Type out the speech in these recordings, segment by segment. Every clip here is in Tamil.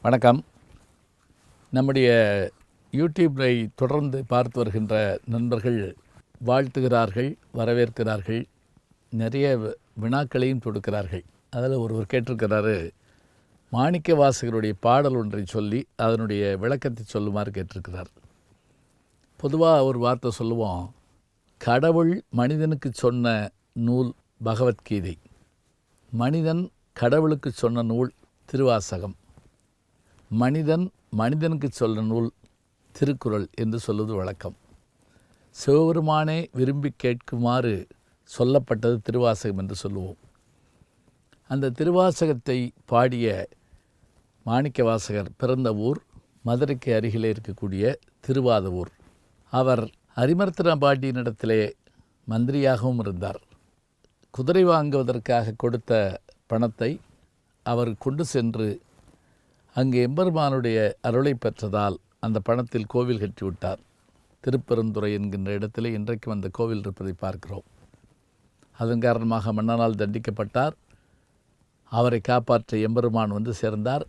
வணக்கம். நம்முடைய யூடியூப்பை தொடர்ந்து பார்த்து வருகின்ற நண்பர்கள் வாழ்த்துகிறார்கள், வரவேற்கிறார்கள், நிறைய வினாக்களையும் தொடுக்கிறார்கள். அதில் ஒருவர் கேட்டிருக்கிறாரு, மாணிக்க வாசகருடைய பாடல் ஒன்றை சொல்லி அதனுடைய விளக்கத்தை சொல்லுமாறு கேட்டிருக்கிறார். பொதுவாக ஒரு வார்த்தை சொல்லுவோம், கடவுள் மனிதனுக்கு சொன்ன நூல் பகவத்கீதை, மனிதன் கடவுளுக்கு சொன்ன நூல் திருவாசகம், மனிதன் மனிதனுக்கு சொல்ல நூல் திருக்குறள் என்று சொல்வது வழக்கம். சிவபெருமானே விரும்பி கேட்குமாறு சொல்லப்பட்டது திருவாசகம் என்று சொல்லுவோம். அந்த திருவாசகத்தை பாடிய மாணிக்க வாசகர் பிறந்த ஊர் மதுரைக்கு அருகிலே இருக்கக்கூடிய திருவாதவூர். அவர் அரிமர்த்தன பாண்டியனிடத்திலே மந்திரியாகவும் இருந்தார். குதிரை வாங்குவதற்காக கொடுத்த பணத்தை அவர் கொண்டு சென்று அங்கே எம்பெருமானுடைய அருளை பெற்றதால் அந்த பணத்தில் கோவில் கட்டிவிட்டார். திருப்பெருந்துறை என்கின்ற இடத்திலே இன்றைக்கும் அந்த கோவில் இருப்பதை பார்க்கிறோம். அதன் காரணமாக மன்னனால் தண்டிக்கப்பட்டார். அவரை காப்பாற்ற எம்பெருமான் வந்து சேர்ந்தார்.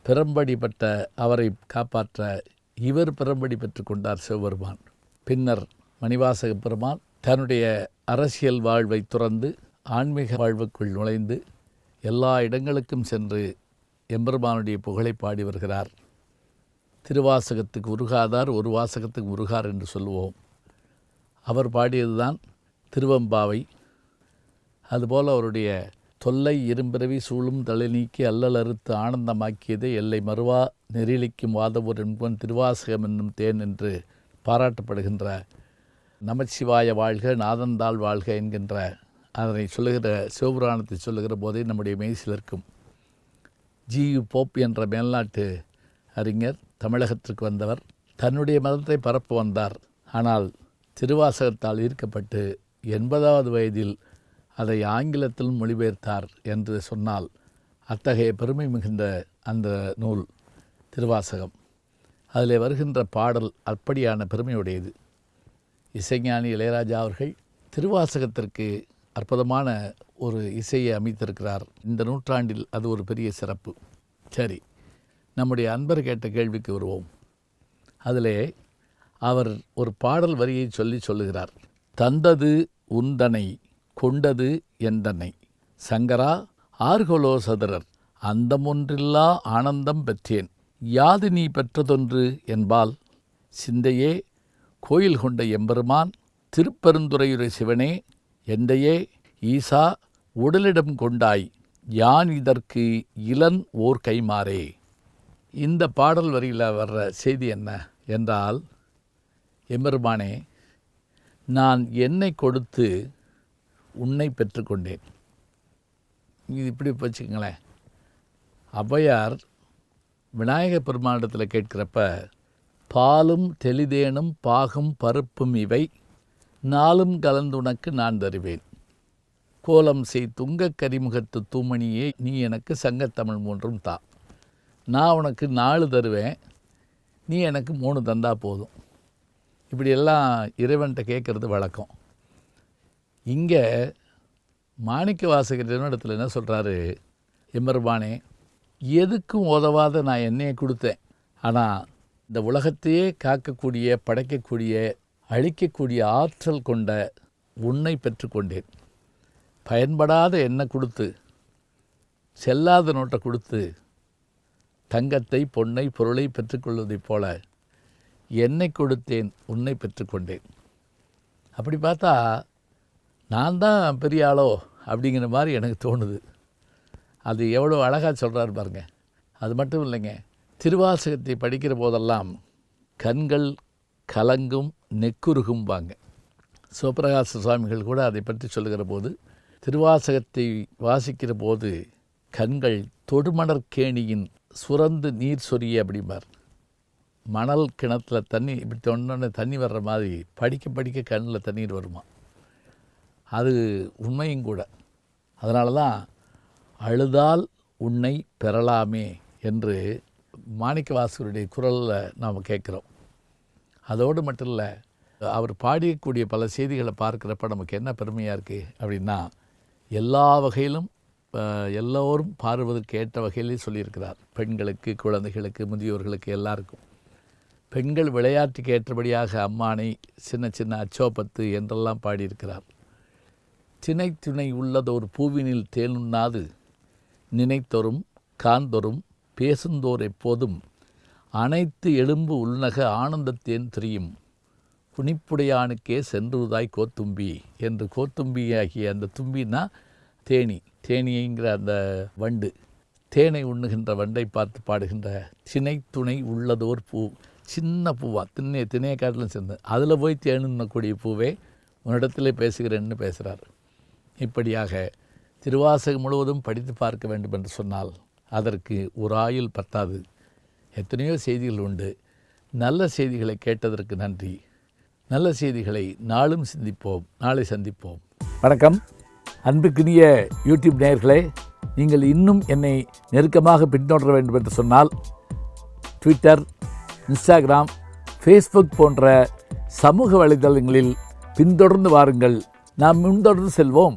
பிறம்படிப்பட்ட அவரை காப்பாற்ற இவர் பிறம்படி பெற்று கொண்டார் சிவபெருமான். பின்னர் மணிவாசக பெருமான் தன்னுடைய அரசியல் வாழ்வை துறந்து ஆன்மீக வாழ்வுக்குள் நுழைந்து எல்லா இடங்களுக்கும் சென்று எம்பெருமானுடைய புகழை பாடி வருகிறார். திருவாசகத்துக்கு உருகாதார் ஒரு வாசகத்துக்கு உருகார் என்று சொல்லுவோம். அவர் பாடியதுதான் திருவம்பாவை. அதுபோல் அவருடைய தொல்லை இரும்பிறவி சூழும் தலை நீக்கி அல்லல் அறுத்து ஆனந்தமாக்கியதை எல்லை மறுவா நெறிலிக்கும் வாதவூர் என்பவன் திருவாசகம் என்னும் தேன் என்று பாராட்டப்படுகின்ற நமச்சிவாய வாழ்க நாதந்தாள் வாழ்க என்கின்ற அதனை சொல்லுகிற சிவபுராணத்தை சொல்லுகிற போதே நம்முடைய மெய்சிலிருக்கும். ஜியு போப் என்ற மேல்நாட்டு அறிஞர் தமிழகத்திற்கு வந்தவர். தன்னுடைய மதத்தை பரப்ப வந்தார். ஆனால் திருவாசகத்தால் ஈர்க்கப்பட்டு 80வது வயதில் அதை ஆங்கிலத்திலும் மொழிபெயர்த்தார் என்று சொன்னால் அத்தகைய பெருமை மிகுந்த அந்த நூல் திருவாசகம். அதில் வருகின்ற பாடல் அப்படியான பெருமையுடையது. இசைஞானி இளையராஜா அவர்கள் திருவாசகத்திற்கு அற்புதமான ஒரு இசையை அமைத்திருக்கிறார். இந்த நூற்றாண்டில் அது ஒரு பெரிய சிறப்பு. சரி, நம்முடைய அன்பர் கேட்ட கேள்விக்கு வருவோம். அதிலே அவர் ஒரு பாடல் வரியை சொல்லுகிறார். தந்தது உந்தனை கொண்டது எந்தனை சங்கரா ஆர்கொலோ சதுரர் அந்தமொன்றில்லா ஆனந்தம் பெற்றேன் யாது நீ பெற்றதொன்று என்பால் சிந்தையே கோயில் கொண்ட எம்பெருமான் திருப்பெருந்துறையுரை சிவனே எந்தையே ஈசா உடலிடம் கொண்டாய் யான் இதற்கு இளன் ஓர் கைமாறே. இந்த பாடல் வரியில் வர்ற செய்தி என்ன என்றால், எம்பெருமானே, நான் என்னை கொடுத்து உன்னை பெற்றுக்கொண்டேன். இது இப்படி வச்சுக்கங்களேன். ஔவையார் விநாயக பெருமானிடத்தில் கேட்கிறப்ப, பாலும் தெளிதேனும் பாகும் பருப்பும் இவை நாளும் கலந்துனக்கு நான் தருவேன். கோலம் செய் துங்கக் கரிமுகத்து தூமணியே நீ எனக்கு சங்கத்தமிழ் 3 தா. நான் உனக்கு 4 தருவேன், நீ எனக்கு 3 தந்தா போதும். இப்படியெல்லாம் இறைவன்கிட்ட கேட்குறது வழக்கம். இங்கே மாணிக்க வாசகர் இடத்துல என்ன சொல்கிறாரு, எம்பெருமானே, எதுக்கும் உதவாத நான் என்னையை கொடுத்தேன். ஆனால் இந்த உலகத்தையே காக்கக்கூடிய, படைக்கக்கூடிய, அழிக்கக்கூடிய ஆற்றல் கொண்ட உன்னை பெற்றுக்கொண்டேன். பயன்படாத எண்ணெய் கொடுத்து, செல்லாத நோட்டை கொடுத்து, தங்கத்தை பொன்னை பொருளை பெற்றுக்கொள்வதைப் போல என்னை கொடுத்தேன், உன்னை பெற்றுக்கொண்டேன். அப்படி பார்த்தா நான் தான் பெரிய ஆளோ அப்படிங்கிற மாதிரி எனக்கு தோணுது. அது எவ்வளோ அழகாக சொல்கிறாரு பாருங்க. அது மட்டும் இல்லைங்க, திருவாசகத்தை படிக்கிற போதெல்லாம் கண்கள் கலங்கும் நெக்குருகும்பாங்க. சிவபிரகாச சுவாமிகள் கூட அதை பற்றி சொல்லுகிற போது, திருவாசகத்தை வாசிக்கிற போது கண்கள் தொடுமணற்கேணியின் சுரந்து நீர் சொரிய அப்படிம்பார். மணல் கிணத்துல தண்ணி இப்படி தொண்டோன்னு தண்ணி வர்ற மாதிரி படிக்க படிக்க கண்ணில் தண்ணீர் வருமா. அது உண்மையும் கூட. அதனால தான் அழுதால் உன்னை பெறலாமே என்று மாணிக்க வாசகருடைய குரலில் நாம் கேட்குறோம். அதோடு மட்டும் இல்லை, அவர் பாடியக்கூடிய பல செய்திகளை பார்க்குறப்ப நமக்கு என்ன பெருமையாக இருக்குது அப்படின்னா, எல்லா வகையிலும் எல்லோரும் பார்வதற்கு ஏற்ற வகையிலே சொல்லியிருக்கிறார். பெண்களுக்கு, குழந்தைகளுக்கு, முதியோர்களுக்கு எல்லாருக்கும். பெண்கள் விளையாட்டுக்கு ஏற்றபடியாக அம்மானை சின்ன சின்ன அச்சோபத்து என்றெல்லாம் பாடியிருக்கிறார். திணை துணை உள்ளதோர் பூவினில் தேனுண்ணாது நினைத்தொரும் காந்தொரும் பேசுந்தோர் எப்போதும் அனைத்து எலும்பு உள்நக ஆனந்தத்தேன் தெரியும் புனிப்புடையானுக்கே சென்றுதாய் கோத்தும்பி என்று கோத்தும்பி ஆகிய அந்த தும்பின்னா தேனிங்கிற அந்த வண்டு, தேனை உண்ணுகின்ற வண்டை பார்த்து பாடுகின்ற திணை துணை உள்ளதோர் பூ. சின்ன பூவா, திணையை காட்டிலும் சேர்ந்து அதில் போய் தேனுண்ணக்கூடிய பூவே உன்னிடத்திலே பேசுகிறேன்னு பேசுகிறார். இப்படியாக திருவாசகம் முழுவதும் படித்து பார்க்க வேண்டும் என்று சொன்னால் அதற்கு ஒரு ஆயுள் பத்தாது. எத்தனையோ செய்திகள் உண்டு. நல்ல செய்திகளை கேட்டதற்கு நன்றி. நல்ல செய்திகளை நாளும் சிந்திப்போம். நாளை சந்திப்போம். வணக்கம். அன்புக்குரிய யூடியூப் நேயர்களே, நீங்கள் இன்னும் என்னை நெருக்கமாக பின்தொடர வேண்டும் என்று சொன்னால் ட்விட்டர், இன்ஸ்டாகிராம், ஃபேஸ்புக் போன்ற சமூக வலைதளங்களில் பின்தொடர்ந்து வாருங்கள். நாம் முன்தொடர்ந்து செல்வோம்.